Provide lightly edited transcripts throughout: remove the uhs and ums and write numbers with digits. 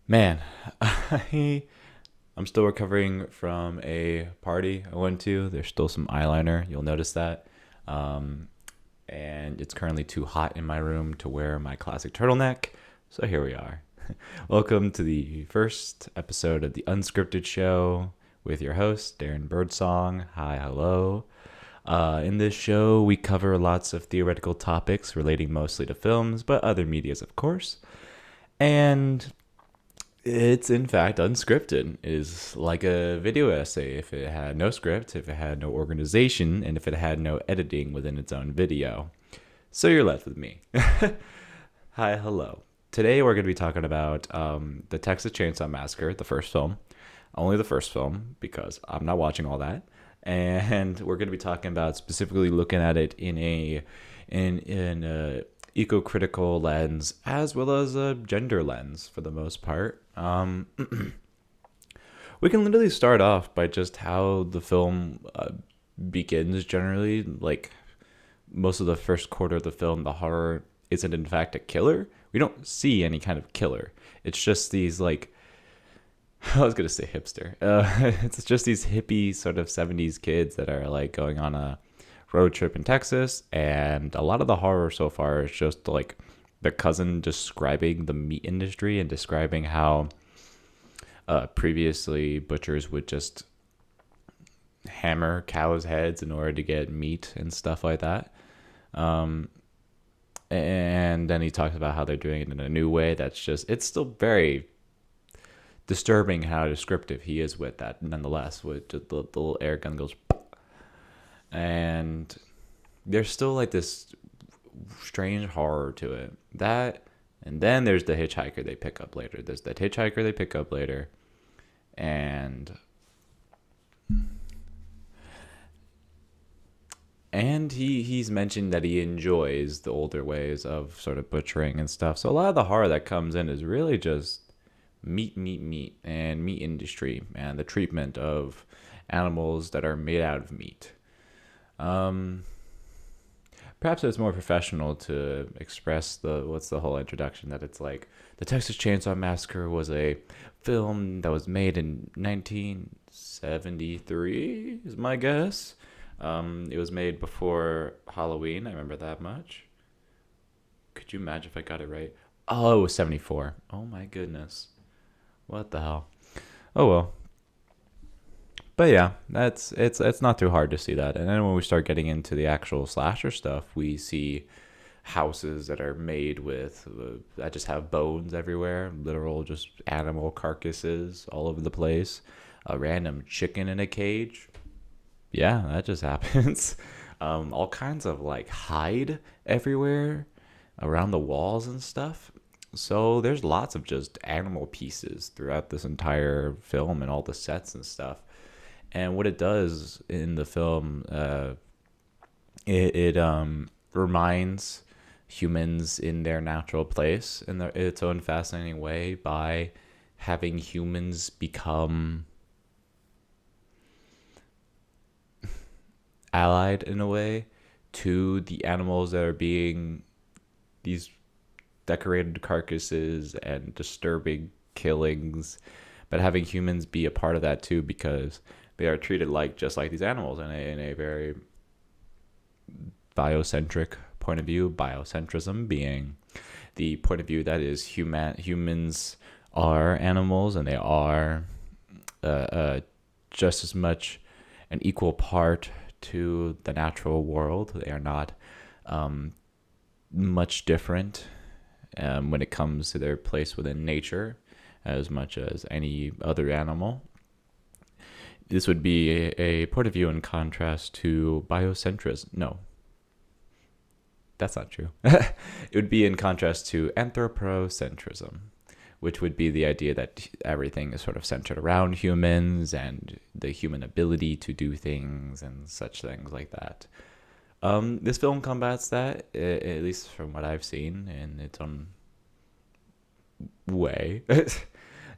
Man, I'm still recovering from a party I went to. There's still some eyeliner. You'll notice that. Um, and it's currently too hot in my room to wear my classic turtleneck. So here we are. Welcome to the first episode of the Unscripted Show with your host, Darren Birdsong. Hi, hello. In this show, we cover lots of theoretical topics relating mostly to films, but other medias, of course. And it's in fact unscripted. It is like a video essay if it had no script, if it had no organization, and if it had no editing within its own video. So you're left with me. Hi, hello. Today we're going to be talking about the Texas Chainsaw Massacre, the first film. Only the first film because I'm not watching all that. And we're going to be talking about specifically looking at it in a ecocritical lens as well as a gender lens for the most part. We can literally start off by just how the film begins generally. Like most of the first quarter of the film, the horror isn't in fact a killer. We don't see any kind of killer. It's just these like I was gonna say hipster. It's just these hippie sort of 70s kids that are like going on a road trip in Texas, and a lot of the horror so far is just like the cousin describing the meat industry and describing how previously butchers would just hammer cows' heads in order to get meat and stuff like that. Um, and then he talks about how they're doing it in a new way that's just, it's still very disturbing how descriptive he is with that nonetheless, with just the little air gun goes and there's still like this strange horror to it. That, and then there's the hitchhiker they pick up later. There's that hitchhiker they pick up later, and he's mentioned that he enjoys the older ways of sort of butchering and stuff. So a lot of the horror that comes in is really just meat, and meat industry and the treatment of animals that are made out of meat. Um, Perhaps it's more professional to express the what's the whole introduction that it's like the Texas Chainsaw Massacre was a film that was made in 1973 is my guess. It was made before Halloween. I remember that much. Could you imagine if I got it right? Oh, it was 74. Oh my goodness. What the hell? Oh well. But yeah, that's it's not too hard to see that. And then when we start getting into the actual slasher stuff, we see houses that are made with that just have bones everywhere, literal just animal carcasses all over the place. A random chicken in a cage. Yeah, that just happens. All kinds of like hide everywhere around the walls and stuff. So there's lots of just animal pieces throughout this entire film and all the sets and stuff. And what it does in the film, it reminds humans in their natural place in its own fascinating way by having humans become allied in a way to the animals that are being these decorated carcasses and disturbing killings, but having humans be a part of that too because they are treated like just like these animals in a very biocentric point of view. Biocentrism being the point of view that is humans are animals and they are uh, uh, just as much an equal part to the natural world. They are not um, much different when it comes to their place within nature as much as any other animal. This would be a point of view in contrast to biocentrism. No, that's not true. It would be in contrast to anthropocentrism, which would be the idea that everything is sort of centered around humans and the human ability to do things and such things like that. This film combats that, at least from what I've seen, in its own way.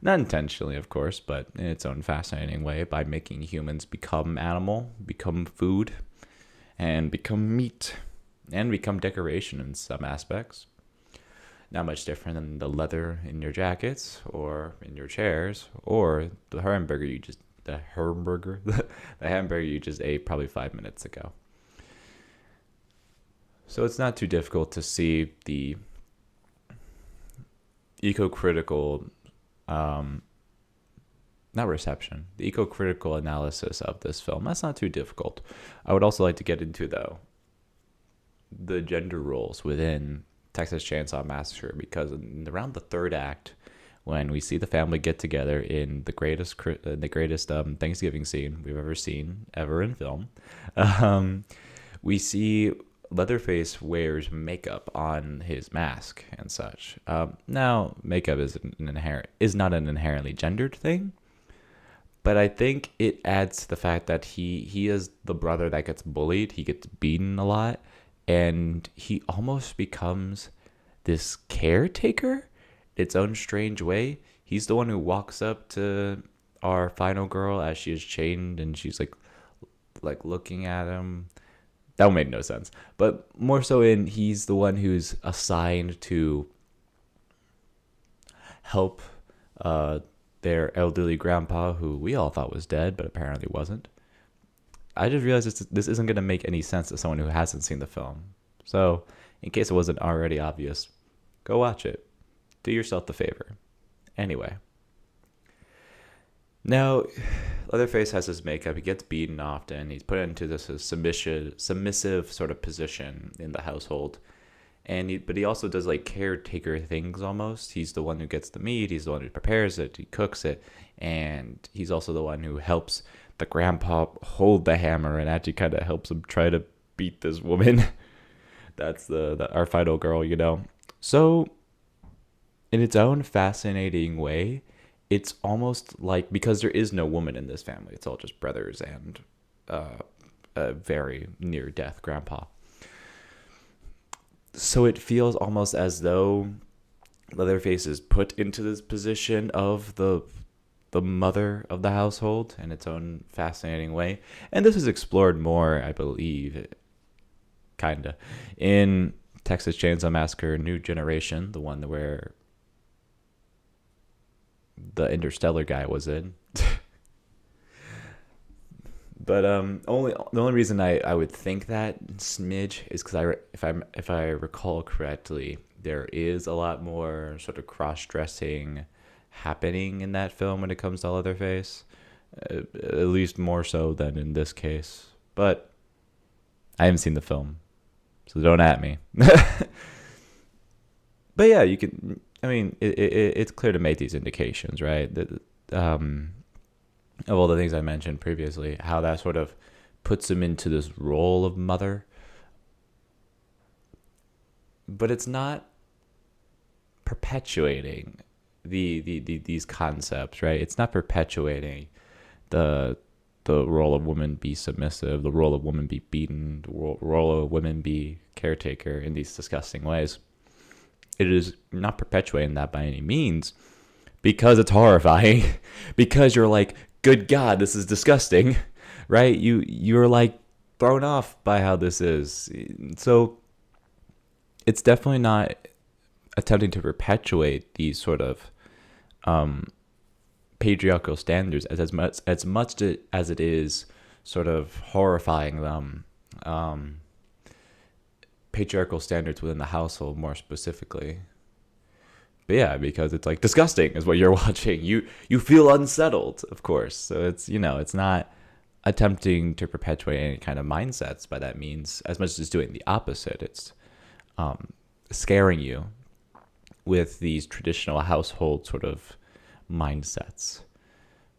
Not intentionally, of course, but in its own fascinating way by making humans become animal, become food, and become meat, and become decoration in some aspects. not much different than the leather in your jackets or in your chairs or the hamburger you just ate probably 5 minutes ago. So it's not too difficult to see the ecocritical, not reception, the ecocritical analysis of this film. That's not too difficult. I would also like to get into, though, the gender roles within Texas Chainsaw Massacre, because around the third act, when we see the family get together in the greatest Thanksgiving scene we've ever seen in film, we see Leatherface wears makeup on his mask and such. Now, makeup is not an inherently gendered thing, but I think it adds to the fact that he is the brother that gets bullied. He gets beaten a lot, and he almost becomes this caretaker its own strange way. He's the one who walks up to our final girl as she is chained, and she's like looking at him. That one made no sense. But more so he's the one who's assigned to help their elderly grandpa, who we all thought was dead, but apparently wasn't. I just realized this isn't going to make any sense to someone who hasn't seen the film. So, in case it wasn't already obvious, go watch it. Do yourself the favor. Anyway. Now, Leatherface has his makeup. He gets beaten often. He's put into this submissive sort of position in the household. But he also does like caretaker things almost. He's the one who gets the meat. He's the one who prepares it. He cooks it. And he's also the one who helps the grandpa hold the hammer and actually kind of helps him try to beat this woman. That's our final girl, you know. So, in its own fascinating way, it's almost like, because there is no woman in this family, it's all just brothers and a very near-death grandpa. So it feels almost as though Leatherface is put into this position of the mother of the household in its own fascinating way. And this is explored more, I believe, kinda, in Texas Chainsaw Massacre New Generation, the one where the Interstellar guy was in. But the only reason I would think that smidge is because if I recall correctly, there is a lot more sort of cross-dressing happening in that film when it comes to Leatherface, at least more so than in this case. But I haven't seen the film, so don't at me. But yeah, you can. I mean, it's clear to make these indications, right? Of all the things I mentioned previously, how that sort of puts him into this role of mother. But it's not perpetuating these concepts, right? It's not perpetuating the role of woman be submissive, the role of woman be beaten, the role of women be caretaker in these disgusting ways. It is not perpetuating that by any means, because it's horrifying, because you're like, good God, this is disgusting, right? You're like thrown off by how this is. So it's definitely not attempting to perpetuate these sort of patriarchal standards as much as it is sort of horrifying them. Patriarchal standards within the household more specifically. But yeah, because it's like disgusting is what you're watching. You feel unsettled, of course. So it's, it's not attempting to perpetuate any kind of mindsets by that means, as much as doing the opposite. It's scaring you with these traditional household sort of mindsets.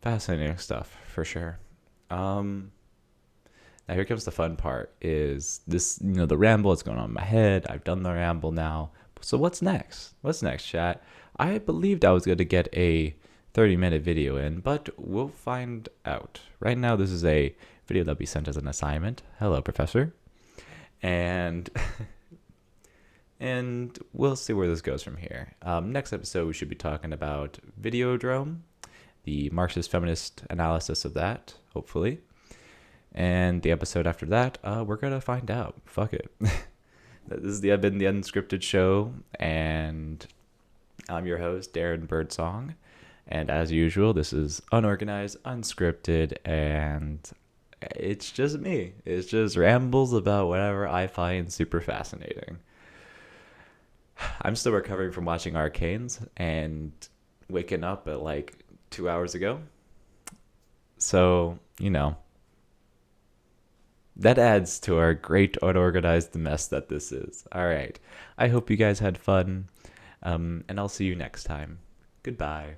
Fascinating stuff, for sure. Now here comes the fun part, is this, the ramble is going on in my head. I've done the ramble now. So what's next? What's next, chat? I believed I was going to get a 30-minute video in, but we'll find out. Right now, this is a video that'll be sent as an assignment. Hello, professor. And and we'll see where this goes from here. Next episode, we should be talking about Videodrome, the Marxist feminist analysis of that, hopefully. And the episode after that, we're going to find out. Fuck it. This is the I've been the Unscripted Show, and I'm your host, Darren Birdsong. And as usual, this is unorganized, unscripted, and it's just me. It's just rambles about whatever I find super fascinating. I'm still recovering from watching Arcanes and waking up at like 2 hours ago. So, that adds to our great unorganized mess that this is. All right. I hope you guys had fun, and I'll see you next time. Goodbye.